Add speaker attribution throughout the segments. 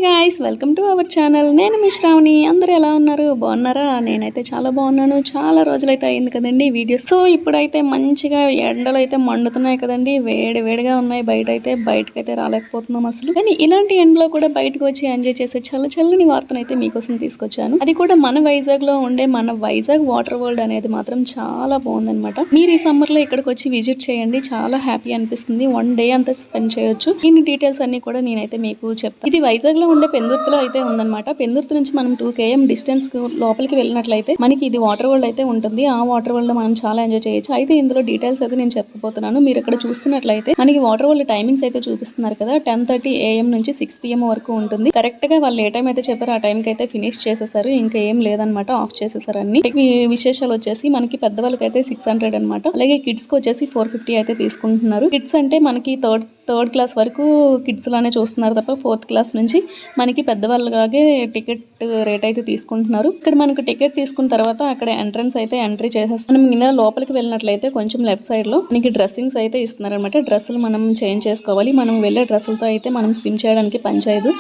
Speaker 1: Guys welcome to our channel. నేను మీ శ్రావణి. అందరూ ఎలా ఉన్నారు? బాగున్నారా? నేనైతే చాలా బాగున్నాను. చాలా రోజులైతే అయింది కదండి వీడియోస్. సో ఇప్పుడైతే మంచిగా ఎండలు అయితే మండుతున్నాయి కదండి, వేడిగా ఉన్నాయి. బయటకైతే రాలేకపోతున్నాం అసలు. కానీ ఇలాంటి ఎండలో కూడా బయటకు వచ్చి ఎంజాయ్ చేసే చల్లని వార్తనైతే మీకోసం తీసుకొచ్చాను. అది కూడా మన వైజాగ్ లో ఉండే మన వైజాగ్ వాటర్ వరల్డ్ అనేది మాత్రం చాలా బాగుందన్నమాట. మీరు ఈ సమ్మర్ లో ఇక్కడికి వచ్చి విజిట్ చేయండి, చాలా హ్యాపీ అనిపిస్తుంది. వన్ డే అంతా స్పెండ్ చేయొచ్చు. దీని డీటెయిల్స్ అన్ని కూడా నేనైతే మీకు చెప్తాను. ఇది వైజాగ్ లో ఉండే పెందుర్తిలో అయితే ఉందన్నమాట. పెందుర్తి నుంచి మనం 2 km డిస్టెన్స్ లోపలికి వెళ్ళినట్లయితే మనకి ఇది వాటర్ వరల్డ్ అయితే ఉంటుంది. ఆ వాటర్ వరల్డ్ లో మనం చాలా ఎంజాయ్ చేయొచ్చు. అయితే ఇందులో డీటెయిల్స్ అయితే నేను చెప్పబోతున్నాను. మీరు ఇక్కడ చూస్తున్నట్లయితే మనకి వాటర్ వరల్డ్ టైమింగ్స్ అయితే చూపిస్తున్నారు కదా. 10:30 AM నుంచి 6 PM వరకు ఉంటుంది. కరెక్ట్ గా వాళ్ళు ఏ టైం అయితే చెప్పారో ఆ టైం కి అయితే ఫినిష్ చేసేసారు. ఇంకా ఏం లేదనమాట, ఆఫ్ చేసేసారు అన్ని. విశేషాలు వచ్చేసి మనకి పెద్దవాళ్ళకి అయితే 600 అనమాట. అలాగే కిడ్స్ కి వచ్చేసి 450 అయితే తీసుకుంటున్నారు. కిడ్స్ అంటే మనకి థర్డ్ క్లాస్ వరకు కిడ్స్ లానే చూస్తున్నారు తప్ప 4th క్లాస్ నుంచి మనకి పెద్దవాళ్ళలాగే టికెట్ రేట్ అయితే తీసుకుంటున్నారు. ఇక్కడ మనకు టికెట్ తీసుకున్న తర్వాత అక్కడ ఎంట్రన్స్ అయితే ఎంట్రీ చేసేస్తాం. మనం ఇలా లోపలికి వెళ్ళినట్లయితే కొంచెం లెఫ్ట్ సైడ్ లో మనకి డ్రెస్సింగ్స్ అయితే ఇస్తున్నారు అనమాట. డ్రెస్సులు మనం చేంజ్ చేసుకోవాలి. మనం వెళ్ళే డ్రెస్సులతో అయితే మనం స్విమ్ చేయడానికి పనిచేయదు.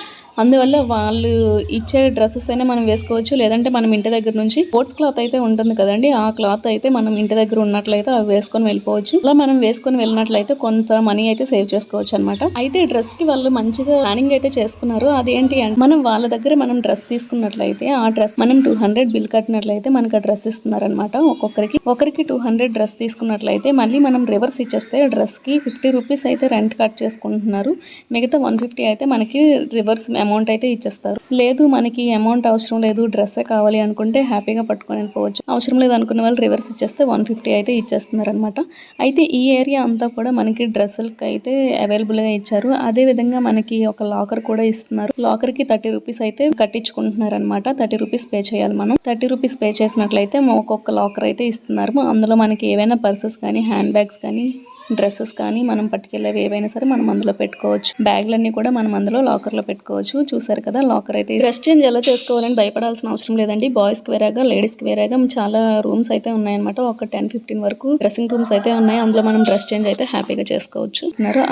Speaker 1: అందువల్ల వాళ్ళు ఇచ్చే డ్రెస్సెస్ అయినా మనం వేసుకోవచ్చు, లేదంటే మనం ఇంటి దగ్గర నుంచి స్పోర్ట్స్ క్లాత్ అయితే ఉంటుంది కదండి, ఆ క్లాత్ అయితే మనం ఇంటి దగ్గర ఉన్నట్లయితే అవి వేసుకొని వెళ్ళిపోవచ్చు. అలా మనం వేసుకొని వెళ్ళినట్లయితే కొంత మనీ అయితే సేవ్ చేసుకోవచ్చు అనమాట. అయితే డ్రెస్ కి వాళ్ళు మంచిగా ప్లానింగ్ అయితే చేసుకున్నారు. అదేంటి అంటే మనం వాళ్ళ దగ్గర మనం డ్రెస్ తీసుకున్నట్లయితే ఆ డ్రెస్ మనం 200 బిల్ కట్టినట్లయితే మనకు ఆ డ్రెస్ ఇస్తున్నారు అనమాట. ఒకరికి 200 డ్రెస్ తీసుకున్నట్లయితే మళ్ళీ మనం రివర్స్ ఇచ్చేస్తే డ్రెస్ కి 50 రూపీస్ అయితే రెంట్ కట్ చేసుకుంటున్నారు. మిగతా 150 అయితే మనకి రివర్స్ అమౌంట్ అయితే ఇచ్చేస్తారు. లేదు మనకి అమౌంట్ అవసరం లేదు, డ్రెస్సే కావాలి అనుకుంటే హ్యాపీగా పట్టుకొని వెళ్ళిపోవచ్చు. అవసరం లేదు అనుకున్న వాళ్ళు రివర్స్ ఇచ్చేస్తే 150 అయితే ఇచ్చేస్తున్నారు అనమాట. అయితే ఈ ఏరియా అంతా కూడా మనకి డ్రెస్సులకి అయితే అవైలబుల్ గా ఇచ్చారు. అదే విధంగా మనకి ఒక లాకర్ కూడా ఇస్తున్నారు. లాకర్ కి 30 రూపీస్ అయితే కట్టించుకుంటున్నారు అనమాట. 30 రూపీస్ పే చేయాలి. మనం 30 రూపీస్ పే చేసినట్లయితే ఒక్కొక్క లాకర్ అయితే ఇస్తున్నారు. అందులో మనకి ఏవైనా పర్సెస్ కానీ, హ్యాండ్ బ్యాగ్స్ కానీ, డ్రెస్సెస్ కానీ మనం పట్టుకెళ్ళేవి ఏవైనా సరే మనం అందులో పెట్టుకోవచ్చు. బ్యాగ్లన్నీ కూడా మనం అందులో లాకర్ లో పెట్టుకోవచ్చు. చూసారు కదా, లాకర్ అయితే. డ్రెస్ చేంజ్ ఎలా చేసుకోవాలని భయపడాల్సిన అవసరం లేదండి. బాయ్స్ కి వేరేగా, లేడీస్ కి వేరేగా చాలా రూమ్స్ అయితే ఉన్నాయన్నమాట. ఒక 10-15 వరకు డ్రెస్సింగ్ రూమ్స్ అయితే ఉన్నాయి. అందులో మనం డ్రెస్ చేంజ్ అయితే హ్యాపీగా చేసుకోవచ్చు.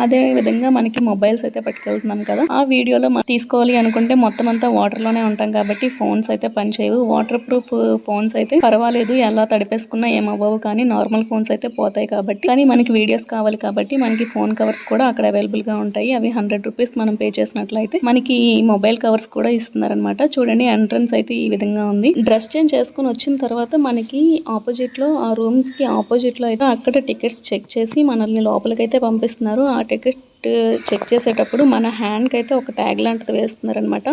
Speaker 1: అదే విధంగా మనకి మొబైల్స్ అయితే పట్టుకెళ్తున్నాం కదా, ఆ వీడియోలో తీసుకోవాలి అనుకుంటే మొత్తం అంతా వాటర్ లోనే ఉంటాం కాబట్టి ఫోన్స్ అయితే పనిచేయవు. వాటర్ ప్రూఫ్ ఫోన్స్ అయితే పర్వాలేదు, ఎలా తడిపేసుకున్నా ఏమవ్వవు. కానీ నార్మల్ ఫోన్స్ అయితే పోతాయి కాబట్టి. కానీ మనకి వీడియోస్ కావాలి కాబట్టి మనకి ఫోన్ కవర్స్ కూడా అక్కడ అవైలబుల్ గా ఉంటాయి. అవి 100 రూపీస్ మనం పే చేసినట్లయితే మనకి మొబైల్ కవర్స్ కూడా ఇస్తున్నారనమాట. చూడండి, ఎంట్రన్స్ అయితే ఈ విధంగా ఉంది. డ్రెస్ చేంజ్ చేసుకుని వచ్చిన తర్వాత మనకి ఆపోజిట్ లో, ఆ రూమ్స్ కి ఆపోజిట్ లో అయితే అక్కడ టికెట్స్ చెక్ చేసి మనల్ని లోపలికైతే పంపిస్తున్నారు. ఆ టికెట్ చెక్ చేసేటప్పుడు మన హ్యాండ్ కి అయితే ఒక ట్యాగ్ లాంటిది వేస్తున్నారనమాట.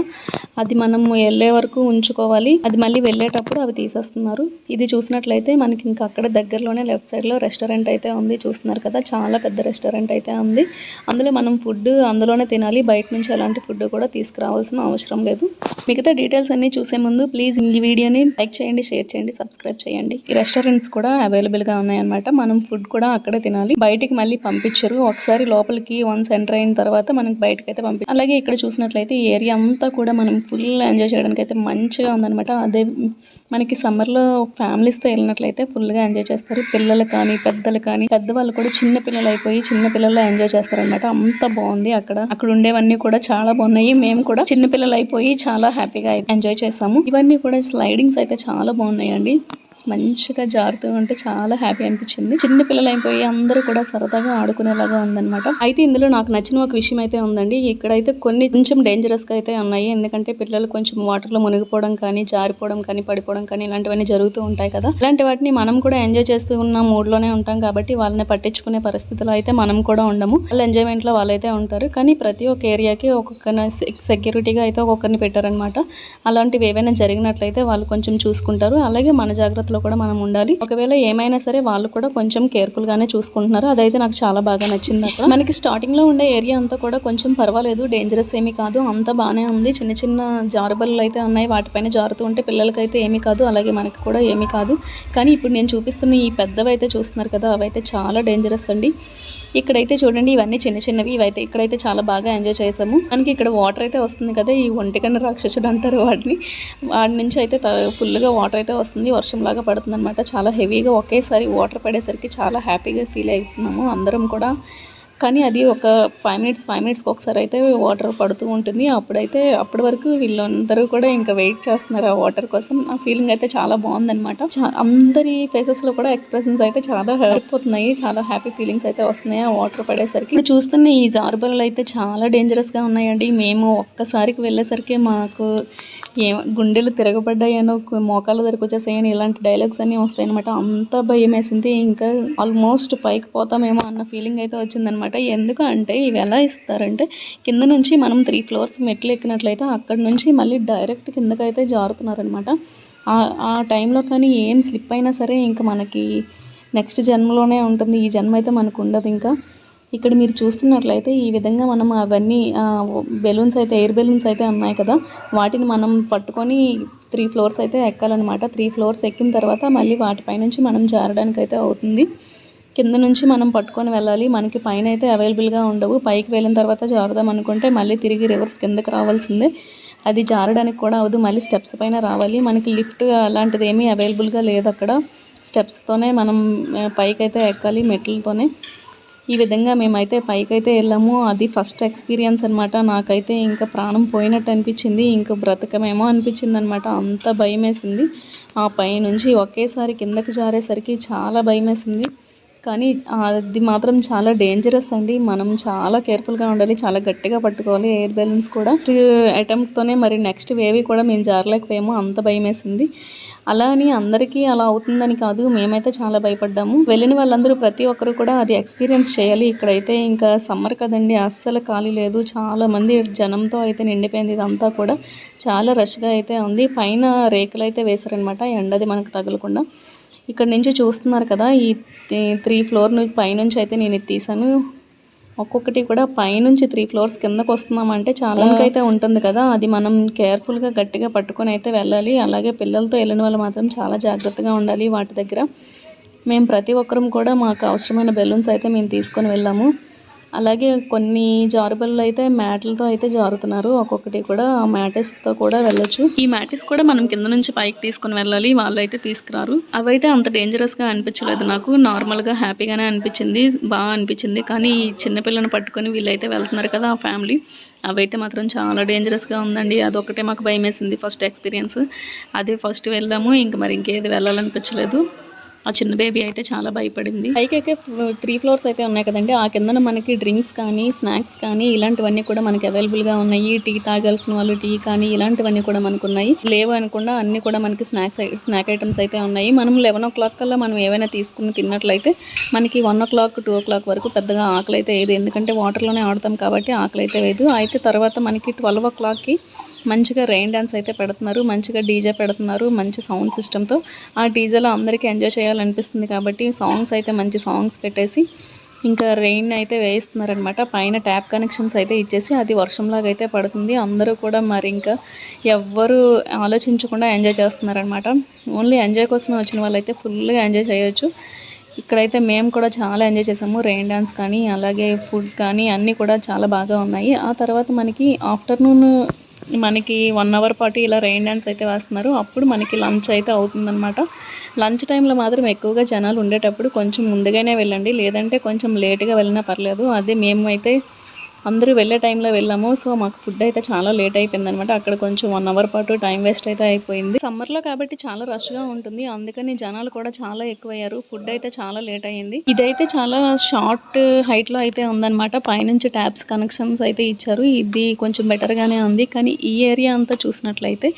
Speaker 1: అది మనం వెళ్ళే వరకు ఉంచుకోవాలి. అది మళ్ళీ వెళ్ళేటప్పుడు అవి తీసేస్తున్నారు. ఇది చూసినట్లయితే మనకి ఇంకా అక్కడ దగ్గరలోనే లెఫ్ట్ సైడ్ లో రెస్టారెంట్ అయితే ఉంది. చూస్తున్నారు కదా, చాలా పెద్ద రెస్టారెంట్ అయితే ఉంది. అందులో మనం ఫుడ్ అందులోనే తినాలి. బయట నుంచి ఎలాంటి ఫుడ్ కూడా తీసుకురావాల్సిన అవసరం లేదు. మిగతా డీటెయిల్స్ అన్ని చూసే ముందు ప్లీజ్ ఈ వీడియోని లైక్ చేయండి, షేర్ చేయండి, సబ్స్క్రైబ్ చేయండి. ఈ రెస్టారెంట్స్ కూడా అవైలబుల్ గా ఉన్నాయన్నమాట. మనం ఫుడ్ కూడా అక్కడే తినాలి, బయటికి మళ్ళీ పంపించరు. ఒకసారి లోపలికి వన్స్ ఎంటర్ అయిన తర్వాత మనకి బయటకి అయితే పంపించారు. అలాగే ఇక్కడ చూసినట్లయితే ఈ ఏరియా అంతా కూడా మనం ఫుల్ ఎంజాయ్ చేయడానికి అయితే మంచిగా ఉందన్నమాట. అదే మనకి సమ్మర్ లో ఫ్యామిలీస్ తో వెళ్ళినట్లయితే ఫుల్ గా ఎంజాయ్ చేస్తారు. పిల్లలు కానీ, పెద్దలు కానీ, పెద్దవాళ్ళు కూడా చిన్న పిల్లలు అయిపోయి చిన్న పిల్లల్లో ఎంజాయ్ చేస్తారనమాట. అంత బాగుంది. అక్కడ ఉండేవన్నీ కూడా చాలా బాగున్నాయి. మేము కూడా చిన్న పిల్లలు అయిపోయి చాలా హ్యాపీగా ఎంజాయ్ చేసాము. ఇవన్నీ కూడా స్లైడింగ్స్ అయితే చాలా బాగున్నాయండి. మంచిగా జారుతూ ఉంటే చాలా హ్యాపీ అనిపించింది. చిన్న పిల్లలు అయిపోయి అందరూ కూడా సరదాగా ఆడుకునేలాగా ఉందన్నమాట. అయితే ఇందులో నాకు నచ్చిన ఒక విషయం అయితే ఉందండి. ఇక్కడైతే కొన్ని కొంచెం డేంజరస్ గా అయితే ఉన్నాయి. ఎందుకంటే పిల్లలు కొంచెం వాటర్ లో మునిగిపోవడం కానీ, జారిపోవడం కానీ, పడిపోవడం కానీ ఇలాంటివన్నీ జరుగుతూ ఉంటాయి కదా. ఇలాంటి వాటిని మనం కూడా ఎంజాయ్ చేస్తూ ఉన్న మూడ్ లోనే ఉంటాం కాబట్టి వాళ్ళని పట్టించుకునే పరిస్థితిలో అయితే మనం కూడా ఉండము. వాళ్ళ ఎంజాయ్మెంట్ లో వాళ్ళైతే ఉంటారు. కానీ ప్రతి ఒక్క ఏరియాకి ఒక్కొక్క సెక్యూరిటీగా అయితే ఒక్కొక్కరిని పెట్టారనమాట. అలాంటివి ఏవైనా జరిగినట్లయితే వాళ్ళు కొంచెం చూసుకుంటారు. అలాగే మన జాగ్రత్తలో కూడా మనం ఉండాలి. ఒకవేళ ఏమైనా సరే వాళ్ళు కూడా కొంచెం కేర్ఫుల్ గానే చూసుకుంటున్నారు. అదైతే నాకు చాలా బాగా నచ్చింది. అక్కడ మనకి స్టార్టింగ్ లో ఉండే ఏరియా అంతా కూడా కొంచెం పర్వాలేదు, డేంజరస్ ఏమీ కాదు, అంతా బాగానే ఉంది. చిన్న చిన్న జారుబళ్ళు అయితే ఉన్నాయి. వాటిపైన జారుతూ ఉంటే పిల్లలకైతే ఏమీ కాదు, అలాగే మనకి కూడా ఏమీ కాదు. కానీ ఇప్పుడు నేను చూపిస్తున్న ఈ పెద్దవి అయితే చూస్తున్నారు కదా, అవైతే చాలా డేంజరస్ అండి. ఇక్కడైతే చూడండి, ఇవన్నీ చిన్న చిన్నవి. ఇక్కడైతే చాలా బాగా ఎంజాయ్ చేసాము. మనకి ఇక్కడ వాటర్ అయితే వస్తుంది కదా, ఈ ఒంటికన్నా రాక్షసుడు అంటారు వాటి నుంచి అయితే ఫుల్ గా వాటర్ అయితే వస్తుంది. వర్షం లాగా పడుతుంది అనమాట. చాలా హెవీగా ఒకేసారి వాటర్ పడేసరికి చాలా హ్యాపీగా ఫీల్ అవుతున్నాము అందరం కూడా. కానీ అది ఒక 5 మినిట్స్కి ఒకసారి అయితే వాటర్ పడుతూ ఉంటుంది. అప్పటి వరకు వీళ్ళందరూ కూడా ఇంకా వెయిట్ చేస్తున్నారు ఆ వాటర్ కోసం. ఆ ఫీలింగ్ అయితే చాలా బాగుందనమాట. అందరి ఫేసెస్లో కూడా ఎక్స్ప్రెషన్స్ అయితే చాలా హెల్ప్పోతున్నాయి. చాలా హ్యాపీ ఫీలింగ్స్ అయితే వస్తున్నాయి ఆ వాటర్ పడేసరికి. ఇప్పుడు చూస్తున్న ఈ జారుబల్లలు అయితే చాలా డేంజరస్గా ఉన్నాయండి. మేము ఒక్కసారికి వెళ్ళేసరికి మాకు గుండెలు తిరగబడ్డాయనో మోకాళ్ళ దగ్గరకు వచ్చేసాయని ఇలాంటి డైలాగ్స్ అన్నీ వస్తాయి అనమాట. అంత భయం వేసింది. ఇంకా ఆల్మోస్ట్ పైకి పోతామేమో అన్న ఫీలింగ్ అయితే వచ్చిందనమాట. ఎందుకు అంటే ఇవి ఎలా ఇస్తారంటే కింద నుంచి మనం 3 ఫ్లోర్స్ మెట్లు ఎక్కినట్లయితే అక్కడ నుంచి మళ్ళీ డైరెక్ట్ కిందకైతే జారుతున్నారనమాట. ఆ టైంలో కానీ ఏం స్లిప్ అయినా సరే ఇంకా మనకి నెక్స్ట్ జన్మలోనే ఉంటుంది. ఈ జన్మ అయితే మనకు ఉండదు. ఇంకా ఇక్కడ మీరు చూస్తున్నట్లయితే ఈ విధంగా మనం అవన్నీ బెలూన్స్ అయితే ఎయిర్ బెలూన్స్ అయితే ఉన్నాయి కదా, వాటిని మనం పట్టుకొని 3 ఫ్లోర్స్ అయితే ఎక్కాలన్నమాట. 3 ఫ్లోర్స్ ఎక్కిన తర్వాత మళ్ళీ వాటిపై నుంచి మనం జారడానికి అయితే అవుతుంది. కింద నుంచి మనం పట్టుకొని వెళ్ళాలి. మనకి పైన అయితే అవైలబుల్గా ఉండవు. పైకి వెళ్ళిన తర్వాత జారుదాం అనుకుంటే మళ్ళీ తిరిగి రివర్స్ కిందకి రావాల్సిందే. అది జారడానికి కూడా అవ్వదు. మళ్ళీ స్టెప్స్ పైన రావాలి. మనకి లిఫ్ట్ అలాంటిది ఏమీ అవైలబుల్గా లేదు అక్కడ. స్టెప్స్తోనే మనం పైకైతే ఎక్కాలి, మెట్లతోనే. ఈ విధంగా మేమైతే పైకైతే వెళ్ళాము. అది ఫస్ట్ ఎక్స్పీరియన్స్ అనమాట. నాకైతే ఇంకా ప్రాణం పోయినట్టు అనిపించింది. ఇంకా బ్రతకమేమో అనిపించింది అనమాట. అంత భయం వేసింది. ఆ పై నుంచి ఒకేసారి కిందకి జారేసరికి చాలా భయం వేసింది. కానీ అది మాత్రం చాలా డేంజరస్ అండి. మనం చాలా కేర్ఫుల్గా ఉండాలి. చాలా గట్టిగా పట్టుకోవాలి. ఎయిర్ బెలూన్స్ కూడా అటెంప్ట్తోనే మరి నెక్స్ట్ వేవి కూడా మేము జారలేకపోయాము. అంత భయం వేసింది. అలా అని అందరికీ అలా అవుతుందని కాదు, మేమైతే చాలా భయపడ్డాము. వెళ్ళిన వాళ్ళందరూ ప్రతి ఒక్కరు కూడా అది ఎక్స్పీరియన్స్ చేయాలి. ఇక్కడైతే ఇంకా సమ్మర్ కదండి, అస్సలు ఖాళీ లేదు. చాలామంది జనంతో అయితే నిండిపోయింది. ఇదంతా కూడా చాలా రష్గా అయితే ఉంది. పైన రేకులు అయితే వేశారనమాట, ఎండది మనకు తగలకుండా. ఇక్కడ నుంచి చూస్తున్నారు కదా, ఈ 3 ఫ్లోర్ పైనుంచి అయితే నేను ఇది తీసాను. ఒక్కొక్కటి కూడా పైనుంచి 3 ఫ్లోర్స్ కిందకు వస్తున్నామంటే చాలా అయితే ఉంటుంది కదా, అది మనం కేర్ఫుల్గా గట్టిగా పట్టుకొని అయితే వెళ్ళాలి. అలాగే పిల్లలతో వెళ్ళిన వాళ్ళు మాత్రం చాలా జాగ్రత్తగా ఉండాలి వాటి దగ్గర. మేము ప్రతి ఒక్కరం కూడా మాకు అవసరమైన బెలూన్స్ అయితే మేము తీసుకొని వెళ్ళాము. అలాగే కొన్ని జారుబళ్ళు అయితే మ్యాట్లతో అయితే జారుతున్నారు. ఒక్కొక్కటి కూడా మ్యాటిస్తో కూడా వెళ్ళొచ్చు. ఈ మ్యాటిస్ కూడా మనం కింద నుంచి పైకి తీసుకొని వెళ్ళాలి. వాళ్ళు అయితే తీసుకురారు. అవైతే అంత డేంజరస్గా అనిపించలేదు నాకు. నార్మల్గా హ్యాపీగానే అనిపించింది, బాగా అనిపించింది. కానీ ఈ చిన్నపిల్లని పట్టుకొని వీళ్ళైతే వెళ్తున్నారు కదా ఆ ఫ్యామిలీ, అవైతే మాత్రం చాలా డేంజరస్గా ఉందండి. అదొకటే మాకు భయం వేసింది ఫస్ట్ ఎక్స్పీరియన్స్. అదే ఫస్ట్ వెళ్ళాము. ఇంక మరి ఇంకేది వెళ్ళాలనిపించలేదు. ఆ చిన్న బేబీ అయితే చాలా భయపడింది. పైకైతే 3 ఫ్లోర్స్ అయితే ఉన్నాయి కదండి, ఆ కిందన మనకి డ్రింక్స్ కానీ స్నాక్స్ కానీ ఇలాంటివన్నీ కూడా మనకి అవైలబుల్గా ఉన్నాయి. టీ తాగాల్సిన వాళ్ళు టీ కానీ ఇలాంటివన్నీ కూడా మనకు ఉన్నాయి. లేవు అనకుండా అన్నీ కూడా మనకి స్నాక్ ఐటమ్స్ అయితే ఉన్నాయి. మనం 11 o'clock కల్లా మనం ఏవైనా తీసుకుని తిన్నట్లయితే మనకి 1 o'clock 2 o'clock వరకు పెద్దగా ఆకలి అయితే వేయదు. ఎందుకంటే వాటర్లోనే ఆడతాం కాబట్టి ఆకలి అయితే వేయదు. అయితే తర్వాత మనకి 12 o'clockకి మంచిగా రెయిన్ డ్యాన్స్ అయితే పెడుతున్నారు. మంచిగా డీజే పెడుతున్నారు, మంచి సౌండ్ సిస్టమ్తో. ఆ డీజేలో అందరికీ ఎంజాయ్ చేయాలనిపిస్తుంది కాబట్టి సాంగ్స్ అయితే మంచి సాంగ్స్ పెట్టేసి ఇంకా రెయిన్ అయితే వేయిస్తున్నారనమాట. పైన ట్యాప్ కనెక్షన్స్ అయితే ఇచ్చేసి అది వర్షంలాగా అయితే పడుతుంది. అందరూ కూడా మరి ఇంకా ఎవ్వరూ ఆలోచించకుండా ఎంజాయ్ చేస్తున్నారనమాట. ఓన్లీ ఎంజాయ్ కోసమే వచ్చిన వాళ్ళైతే ఫుల్గా ఎంజాయ్ చేయొచ్చు. ఇక్కడైతే మేము కూడా చాలా ఎంజాయ్ చేసాము. రెయిన్ డాన్స్ కానీ అలాగే ఫుడ్ కానీ అన్నీ కూడా చాలా బాగా ఉన్నాయి. ఆ తర్వాత మనకి ఆఫ్టర్నూన్ మనకి 1 hour పాటు ఇలా రెయిన్ డాన్స్ అయితే వేస్తున్నారు. అప్పుడు మనకి లంచ్ అయితే అవుతుందన్నమాట. లంచ్ టైంలో మాత్రం ఎక్కువగా జనాలు ఉండేటప్పుడు కొంచెం ముందుగానే వెళ్ళండి, లేదంటే కొంచెం లేట్గా వెళ్ళినా పర్లేదు. అదే మేము అయితే అందరూ వెళ్ళే టైంలో వెళ్ళాము. సో మాకు ఫుడ్ అయితే చాలా లేట్ అయిపోయింది అనమాట. అక్కడ కొంచెం 1 hour పాటు టైం వేస్ట్ అయితే అయిపోయింది. సమ్మర్లో కాబట్టి చాలా రష్గా ఉంటుంది, అందుకని జనాలు కూడా చాలా ఎక్కువయ్యారు. ఫుడ్ అయితే చాలా లేట్ అయ్యింది. ఇదైతే చాలా షార్ట్ హైట్లో అయితే ఉందన్నమాట. పైనుంచి ట్యాప్స్ కనెక్షన్స్ అయితే ఇచ్చారు. ఇది కొంచెం బెటర్గానే ఉంది. కానీ ఈ ఏరియా అంతా చూసినట్లయితే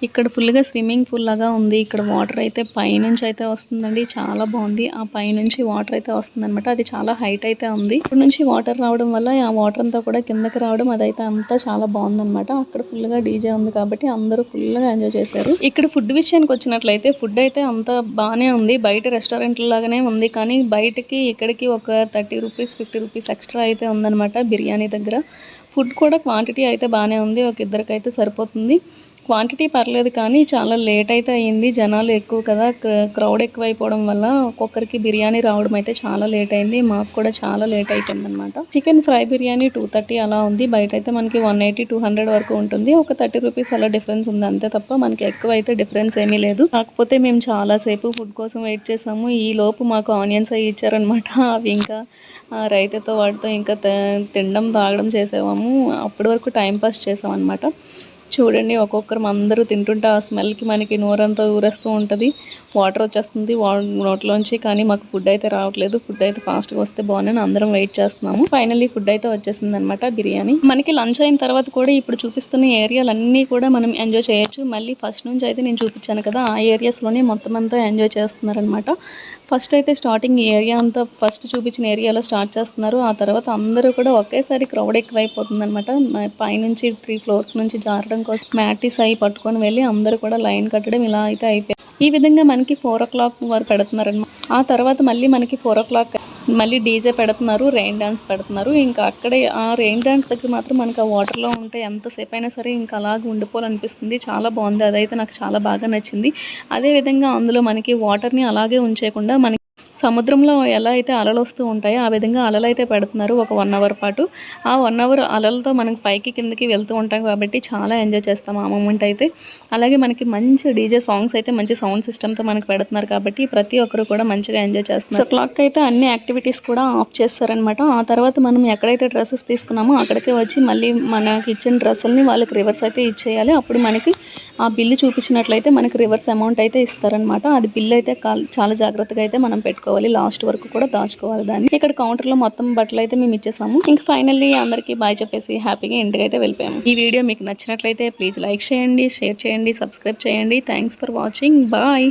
Speaker 1: ఇక్కడ ఫుల్గా స్విమ్మింగ్ పూల్ లాగా ఉంది. ఇక్కడ వాటర్ అయితే పైనుంచి అయితే వస్తుందండి, చాలా బాగుంది. ఆ పైనుంచి వాటర్ అయితే వస్తుందన్నమాట. అది చాలా హైట్ అయితే ఉంది. ఇక్కడ నుంచి వాటర్ రావడం వల్ల ఆ వాటర్ అంతా కూడా కిందకి రావడం అదైతే అంతా చాలా బాగుందన్నమాట. అక్కడ ఫుల్గా డీజే ఉంది కాబట్టి అందరూ ఫుల్గా ఎంజాయ్ చేశారు. ఇక్కడ ఫుడ్ విషయానికి వచ్చినట్లయితే ఫుడ్ అయితే అంత బాగానే ఉంది. బయట రెస్టారెంట్ లాగానే ఉంది, కానీ బయటకి ఇక్కడికి ఒక 30 రూపీస్ 50 రూపీస్ ఎక్స్ట్రా అయితే ఉందన్నమాట బిర్యానీ దగ్గర. ఫుడ్ కూడా క్వాంటిటీ అయితే బాగానే ఉంది, ఒక ఇద్దరికైతే సరిపోతుంది. క్వాంటిటీ పర్లేదు కానీ చాలా లేట్ అయితే అయ్యింది. జనాలు ఎక్కువ కదా, క్రౌడ్ ఎక్కువైపోవడం వల్ల ఒక్కొక్కరికి బిర్యానీ రావడం అయితే చాలా లేట్ అయింది. మాకు కూడా చాలా లేట్ అయిపోయిందనమాట. చికెన్ ఫ్రై బిర్యానీ 230 అలా ఉంది. బయట అయితే మనకి 180, 200 వరకు ఉంటుంది. ఒక 30 రూపీస్ అలా డిఫరెన్స్ ఉంది అంతే తప్ప మనకి ఎక్కువ అయితే డిఫరెన్స్ ఏమీ లేదు. కాకపోతే మేము చాలాసేపు ఫుడ్ కోసం వెయిట్ చేసాము. ఈ లోపు మాకు ఆనియన్స్ అవి ఇచ్చారనమాట. అవి ఇంకా రైతాతో వాటితో ఇంకా తినడం తాగడం చేసేవాము. అప్పటి వరకు టైంపాస్ చేసామన్నమాట. చూడండి ఒక్కొక్కరు అందరూ తింటుంటే ఆ స్మెల్కి మనకి నోరంతా ఊరేస్తూ ఉంటుంది, వాటర్ వచ్చేస్తుంది నోట్లోంచి. కానీ మాకు ఫుడ్ అయితే రావట్లేదు. ఫుడ్ అయితే ఫాస్ట్గా వస్తే బాగుందని అందరం వెయిట్ చేస్తున్నాము. ఫైనల్లీ ఫుడ్ అయితే వచ్చేసింది అనమాట, బిర్యానీ. మనకి లంచ్ అయిన తర్వాత కూడా ఇప్పుడు చూపిస్తున్న ఏరియాలన్నీ కూడా మనం ఎంజాయ్ చేయొచ్చు. మళ్ళీ ఫస్ట్ నుంచి అయితే నేను చూపించాను కదా, ఆ ఏరియాస్లోనే మొత్తం అంతా ఎంజాయ్ చేస్తున్నారనమాట. ఫస్ట్ అయితే స్టార్టింగ్ ఏరియా అంతా ఫస్ట్ చూపించిన ఏరియాలో స్టార్ట్ చేస్తున్నారు. ఆ తర్వాత అందరూ కూడా ఒకేసారి క్రౌడ్ ఎక్కువైపోతుంది అనమాట. పైనుంచి 3 floors నుంచి జారడం కోసం మ్యాటీస్ అయి పట్టుకొని వెళ్ళి అందరూ కూడా లైన్ కట్టడం ఇలా అయితే అయిపోయింది. ఈ విధంగా మనకి 4 o'clock వరకు పెడుతున్నారనమాట. ఆ తర్వాత మళ్ళీ మనకి 4 o'clock మళ్ళీ డీజే పెడుతున్నారు, రెయిన్ డాన్స్ పెడుతున్నారు. ఇంకా అక్కడే ఆ రెయిన్ డాన్స్ దగ్గర మాత్రం మనకి ఆ వాటర్లో ఉంటే ఎంతసేపు అయినా సరే ఇంకా అలాగే ఉండిపోవాలనిపిస్తుంది. చాలా బాగుంది, అదైతే నాకు చాలా బాగా నచ్చింది. అదేవిధంగా అందులో మనకి వాటర్ని అలాగే ఉంచేయకుండా మనకి సముద్రంలో ఎలా అయితే అలలు వస్తూ ఉంటాయో ఆ విధంగా అలలు అయితే పెడుతున్నారు ఒక 1 hour పాటు. ఆ 1 hour అలలతో మనకి పైకి కిందకి వెళ్తూ ఉంటాం కాబట్టి చాలా ఎంజాయ్ చేస్తాం ఆ మూమెంట్ అయితే. అలాగే మనకి మంచి డీజే సాంగ్స్ అయితే మంచి సౌండ్ సిస్టమ్తో మనకి పెడుతున్నారు కాబట్టి ప్రతి ఒక్కరు కూడా మంచిగా ఎంజాయ్ చేస్తున్నారు. క్లాక్ అయితే అన్ని యాక్టివిటీస్ కూడా ఆఫ్ చేస్తారనమాట. ఆ తర్వాత మనం ఎక్కడైతే డ్రెస్సెస్ తీసుకున్నామో అక్కడికే వచ్చి మళ్ళీ మనకి ఇచ్చిన డ్రెస్సుల్ని వాళ్ళకి రివర్స్ అయితే ఇచ్చేయాలి. అప్పుడు మనకి ఆ బిల్లు చూపించినట్లయితే మనకి రివర్స్ అమౌంట్ అయితే ఇస్తారనమాట. అది బిల్లు అయితే చాలా జాగ్రత్తగా అయితే మనం పెట్టుకోవాలి, లాస్ట్ వరకు కూడా దాచుకోవాలి దాన్ని. ఇక్కడ కౌంటర్లో మొత్తం బట్టలు అయితే మేము ఇచ్చేసాము. ఇంకా ఫైనల్లీ అందరికీ బాయ్ చెప్పేసి హ్యాపీగా ఇంటికి అయితే వెళ్ళిపోయాము. ఈ వీడియో మీకు నచ్చినట్లయితే ప్లీజ్ లైక్ చేయండి, షేర్ చేయండి, సబ్స్క్రైబ్ చేయండి. Thanks for watching. బాయ్.